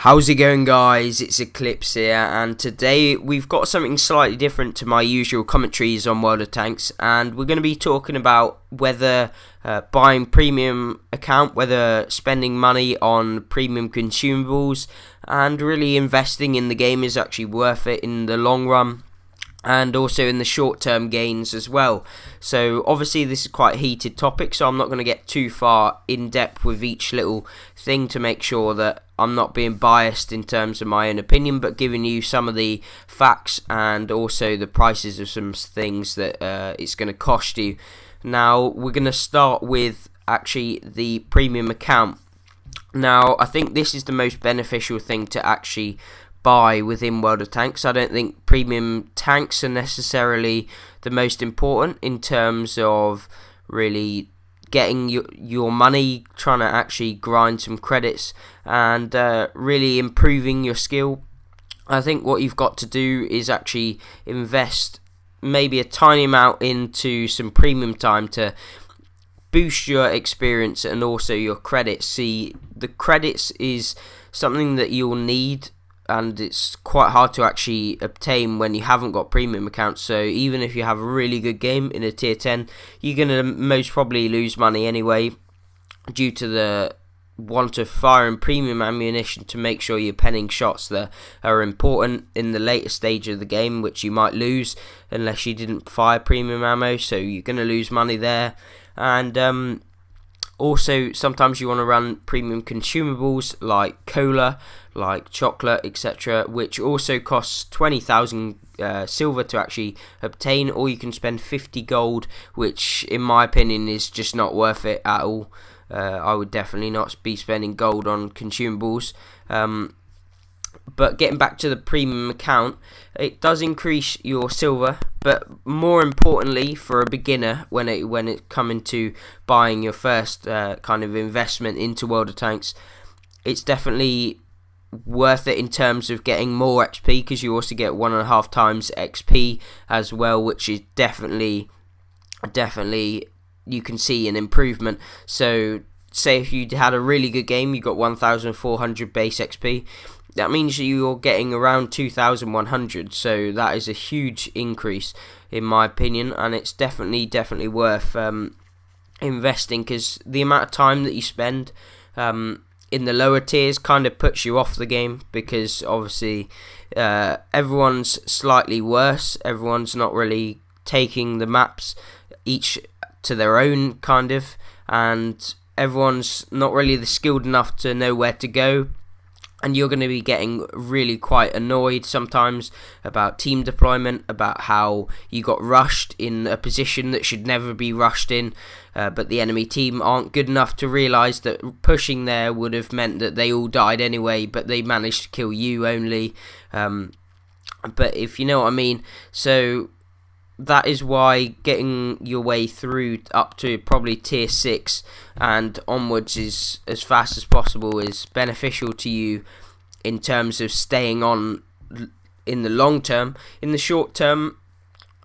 How's it going, guys? It's Eclipse here, and today we've got something slightly different to my usual commentaries on World of Tanks, and we're going to be talking about whether buying premium account, whether spending money on premium consumables, and really investing in the game is actually worth it in the long run, and also in the short-term gains as well. So obviously this is quite a heated topic, so I'm not going to get too far in depth with each little thing to make sure that I'm not being biased in terms of my own opinion, but giving you some of the facts and also the prices of some things that it's going to cost you. Now we're going to start with actually the premium account. Now I think this is the most beneficial thing to actually buy within World of Tanks. I don't think premium tanks are necessarily the most important in terms of really getting your money, trying to actually grind some credits and really improving your skill. I think what you've got to do is actually invest maybe a tiny amount into some premium time to boost your experience and also your credits. See, the credits is something that you'll need, and it's quite hard to actually obtain when you haven't got premium accounts. So even if you have a really good game in a tier 10, you're going to most probably lose money anyway due to the want of firing premium ammunition to make sure you're penning shots that are important in the later stage of the game, which you might lose unless you didn't fire premium ammo, so you're going to lose money there. And also, sometimes you want to run premium consumables like cola, like chocolate, etc., which also costs 20,000 silver to actually obtain, or you can spend 50 gold, which in my opinion is just not worth it at all. I would definitely not be spending gold on consumables. But getting back to the premium account, it does increase your silver, but more importantly for a beginner, when it coming to buying your first kind of investment into World of Tanks, it's definitely worth it in terms of getting more XP, because you also get 1.5 times XP as well, which is definitely you can see an improvement. So say if you had a really good game, you got 1,400 base XP, that means you're getting around 2,100, so that is a huge increase in my opinion, and it's definitely worth investing, because the amount of time that you spend in the lower tiers kind of puts you off the game, because obviously everyone's slightly worse, everyone's not really taking the maps each to their own kind of, and everyone's not really skilled enough to know where to go. And you're going to be getting really quite annoyed sometimes about team deployment, about how you got rushed in a position that should never be rushed in, but the enemy team aren't good enough to realise that pushing there would have meant that they all died anyway, but they managed to kill you only. But if you know what I mean. So that is why getting your way through up to probably tier 6 and onwards is as fast as possible is beneficial to you in terms of staying on in the long term. In the short term,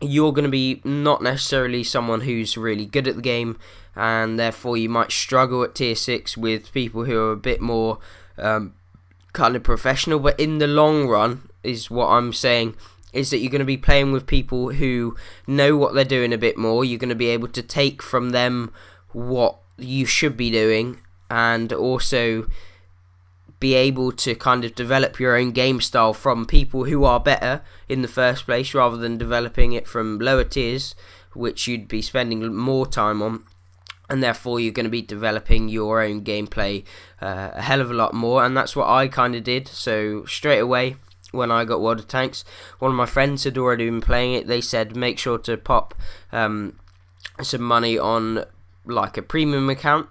you're going to be not necessarily someone who's really good at the game, and therefore you might struggle at tier 6 with people who are a bit more kind of professional. But in the long run is what I'm saying, is that you're going to be playing with people who know what they're doing a bit more. You're going to be able to take from them what you should be doing, and also be able to kind of develop your own game style from people who are better in the first place, rather than developing it from lower tiers, which you'd be spending more time on, and therefore you're going to be developing your own gameplay a hell of a lot more. And that's what I kind of did. So straight away, when I got World of Tanks, one of my friends had already been playing it. They said make sure to pop some money on like a premium account.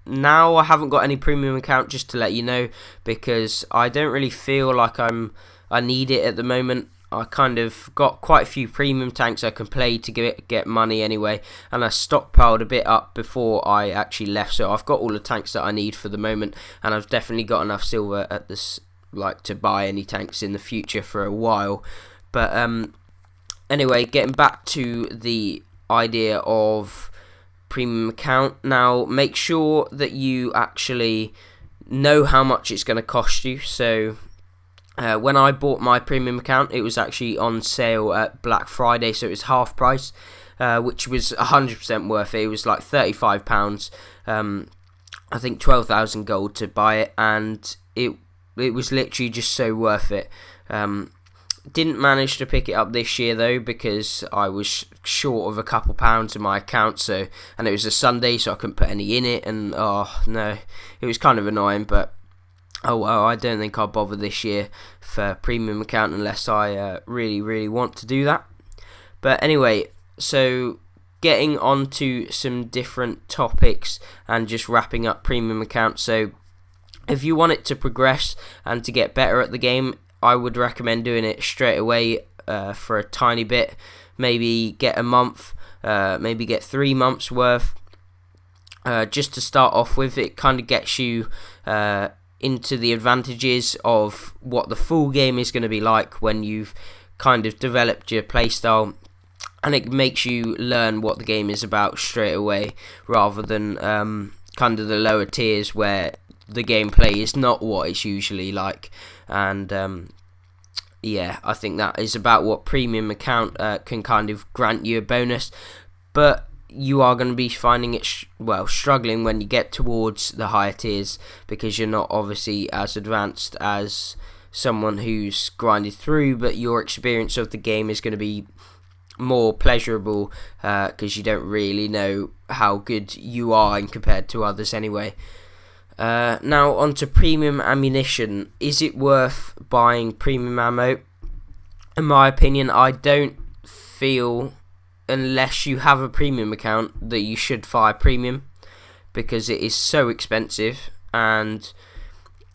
Now I haven't got any premium account, just to let you know, because I don't really feel like I need it at the moment. I kind of got quite a few premium tanks I can play to get money anyway, and I stockpiled a bit up before I actually left, so I've got all the tanks that I need for the moment, and I've definitely got enough silver at this to buy any tanks in the future for a while. But anyway, getting back to the idea of premium account, now make sure that you actually know how much it's going to cost you. So when I bought my premium account, it was actually on sale at Black Friday, so it was half price, which was 100% worth it. It was like £35, I think 12,000 gold to buy it, and it was literally just so worth it. Didn't manage to pick it up this year though, because I was short of a couple pounds in my account, and it was a Sunday, so I couldn't put any in it, and oh no, it was kind of annoying. But oh well, I don't think I'll bother this year for premium account unless I really want to do that. But anyway, so getting on to some different topics and just wrapping up premium account. So if you want it to progress and to get better at the game, I would recommend doing it straight away for a tiny bit. Maybe get a month, maybe get 3 months worth, just to start off with. It kind of gets you into the advantages of what the full game is going to be like when you've kind of developed your playstyle, and it makes you learn what the game is about straight away, rather than kind of the lower tiers where the gameplay is not what it's usually like. And yeah, I think that is about what premium account can kind of grant you a bonus. But you are going to be finding it struggling when you get towards the higher tiers, because you're not obviously as advanced as someone who's grinded through, but your experience of the game is going to be more pleasurable, because you don't really know how good you are in compared to others anyway. Now on to premium ammunition. Is it worth buying premium ammo? In my opinion, I don't feel, unless you have a premium account, that you should fire premium, because it is so expensive, and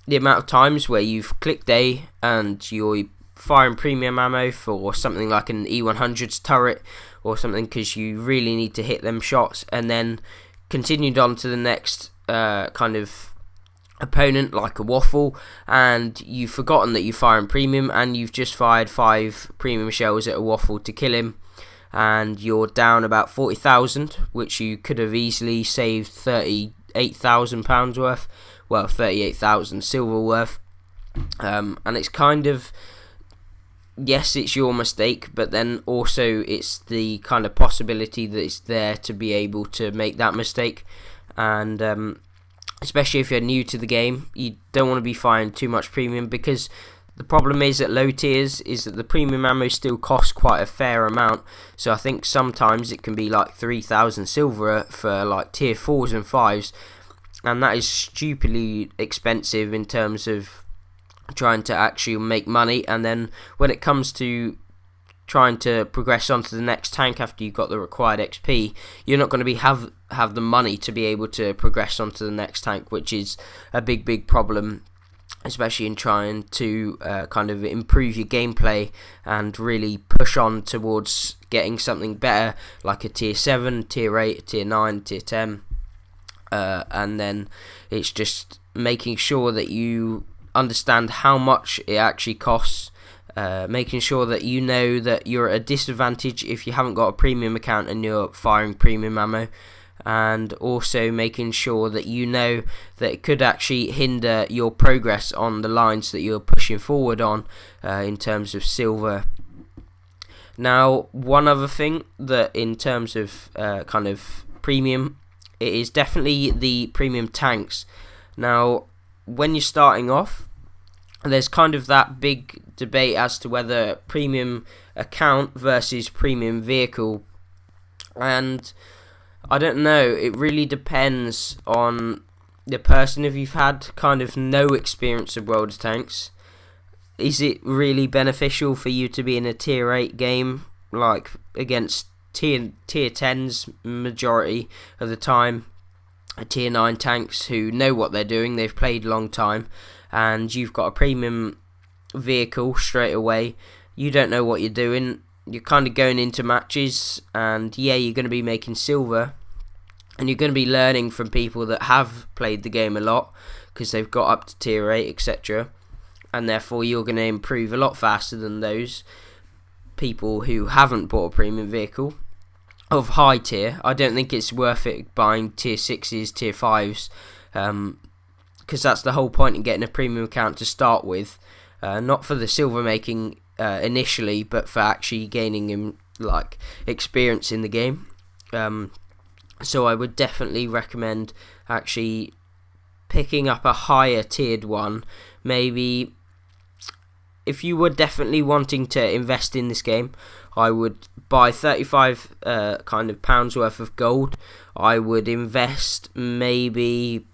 the amount of times where you've clicked A and you're firing premium ammo for something like an E100's turret or something, because you really need to hit them shots, and then continued on to the next kind of opponent like a waffle, and you've forgotten that you're firing premium, and you've just fired 5 premium shells at a waffle to kill him, and you're down about 40,000, which you could have easily saved £38,000 worth, well, 38,000 silver worth. And it's kind of, yes, it's your mistake, but then also it's the kind of possibility that it's there to be able to make that mistake. And especially if you're new to the game, you don't want to be firing too much premium, because the problem is at low tiers is that the premium ammo still costs quite a fair amount. So I think sometimes it can be like 3,000 silver for like tier 4s and 5s, and that is stupidly expensive in terms of trying to actually make money. And then when it comes to trying to progress onto the next tank after you've got the required XP, you're not going to have the money to be able to progress onto the next tank, which is a big problem, especially in trying to kind of improve your gameplay and really push on towards getting something better, like a tier 7, tier 8, tier 9, tier 10. And then it's just making sure that you understand how much it actually costs, making sure that you know that you're at a disadvantage if you haven't got a premium account and you're firing premium ammo, and also making sure that you know that it could actually hinder your progress on the lines that you're pushing forward on, in terms of silver. Now, one other thing that in terms of kind of premium, it is definitely the premium tanks. Now, when you're starting off, there's kind of that big debate as to whether premium account versus premium vehicle, and I don't know, it really depends on the person. If you've had kind of no experience of World of Tanks, is it really beneficial for you to be in a tier 8 game, like against tier 10s majority of the time, tier 9 tanks who know what they're doing, they've played a long time, and you've got a premium vehicle straight away, you don't know what you're doing, you're kind of going into matches, and yeah, you're going to be making silver, and you're going to be learning from people that have played the game a lot, because they've got up to tier 8, etc., and therefore you're going to improve a lot faster than those people who haven't bought a premium vehicle of high tier. I don't think it's worth it buying tier 6s, tier 5s, because that's the whole point in getting a premium account to start with, not for the silver making initially, but for actually gaining like experience in the game. So I would definitely recommend actually picking up a higher tiered one. Maybe if you were definitely wanting to invest in this game, I would buy 35 kind of pounds worth of gold. I would invest maybe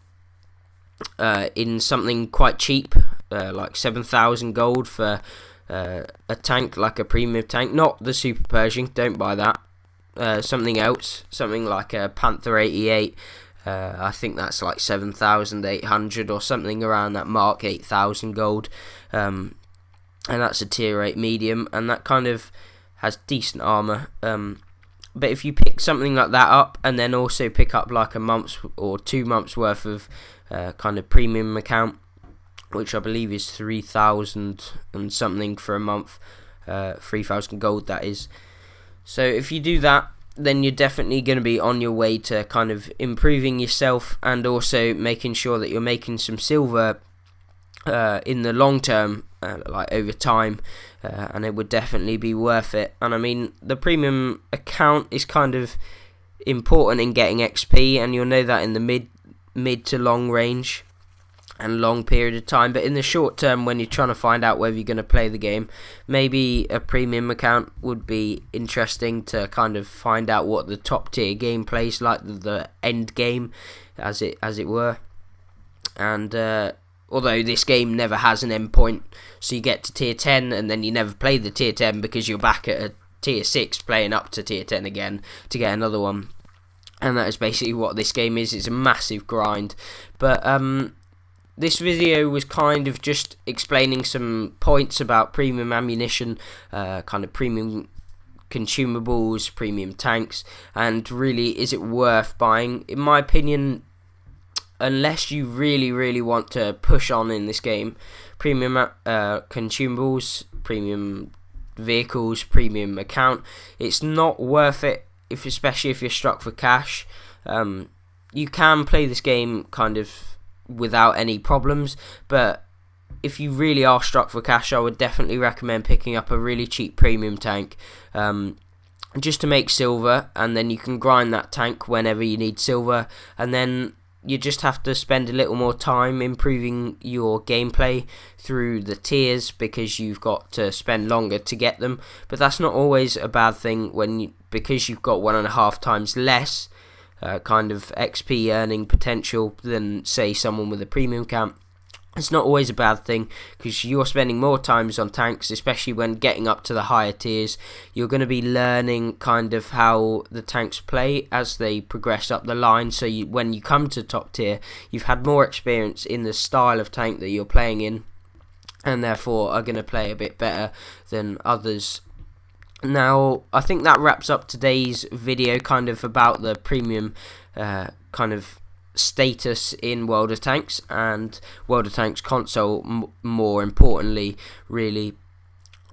in something quite cheap, like 7,000 gold for a tank, like a premium tank, not the Super Pershing, don't buy that. Something else, something like a Panther 88. I think that's like 7,800 or something around that mark, 8,000 gold. And that's a tier 8 medium, and that kind of has decent armor. But if you pick something like that up, and then also pick up like a month's or 2 months worth of kind of premium account, which I believe is 3,000 and something for a month, 3,000 gold that is. So if you do that, then you're definitely going to be on your way to kind of improving yourself, and also making sure that you're making some silver in the long term, like over time, and it would definitely be worth it. And I mean, the premium account is kind of important in getting XP, and you'll know that in the mid to long range and long period of time. But in the short term, when you're trying to find out whether you're going to play the game, maybe a premium account would be interesting to kind of find out what the top tier gameplay is like, the end game, as it were. And although this game never has an end point, so you get to tier 10 and then you never play the tier 10 because you're back at a tier 6 playing up to tier 10 again to get another one. And that is basically what this game is. It's a massive grind. But this video was kind of just explaining some points about premium ammunition, kind of premium consumables, premium tanks, and really, is it worth buying? In my opinion, unless you really want to push on in this game, premium consumables, premium vehicles, premium account, it's not worth it, especially if you're struck for cash. You can play this game kind of without any problems, but if you really are struck for cash, I would definitely recommend picking up a really cheap premium tank, just to make silver, and then you can grind that tank whenever you need silver, and then you just have to spend a little more time improving your gameplay through the tiers, because you've got to spend longer to get them. But that's not always a bad thing because you've got 1.5 times less kind of XP earning potential than, say, someone with a premium account. It's not always a bad thing, because you're spending more times on tanks, especially when getting up to the higher tiers. You're going to be learning kind of how the tanks play as they progress up the line, so when you come to top tier, you've had more experience in the style of tank that you're playing in, and therefore are going to play a bit better than others. Now, I think that wraps up today's video, kind of about the premium kind of status in World of Tanks and World of Tanks console, more importantly, really.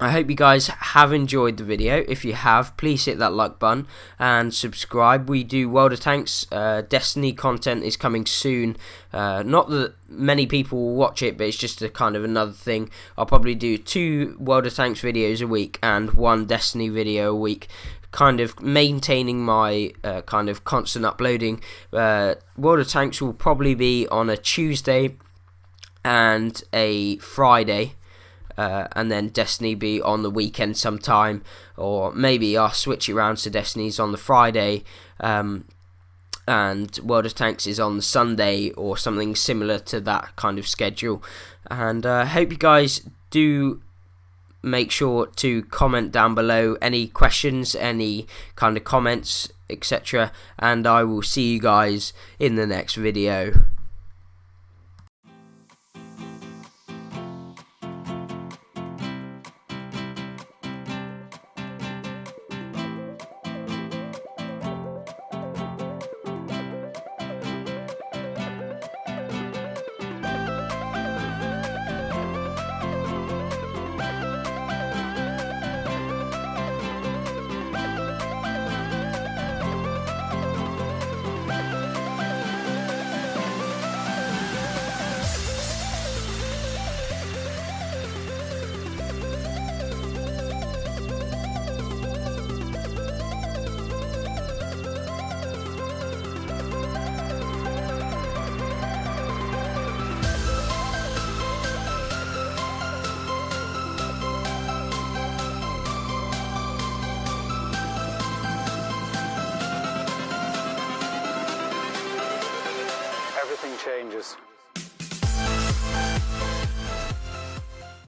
I hope you guys have enjoyed the video. If you have, please hit that like button and subscribe. We do World of Tanks, Destiny content is coming soon. Not that many people will watch it, but it's just a kind of another thing. I'll probably do 2 World of Tanks videos a week and 1 Destiny video a week, kind of maintaining my kind of constant uploading. World of Tanks will probably be on a Tuesday and a Friday. And then Destiny be on the weekend sometime, or maybe I'll switch it around so Destiny's on the Friday, and World of Tanks is on the Sunday, or something similar to that kind of schedule. And I hope you guys do make sure to comment down below any questions, any kind of comments, etc. And I will see you guys in the next video. changes.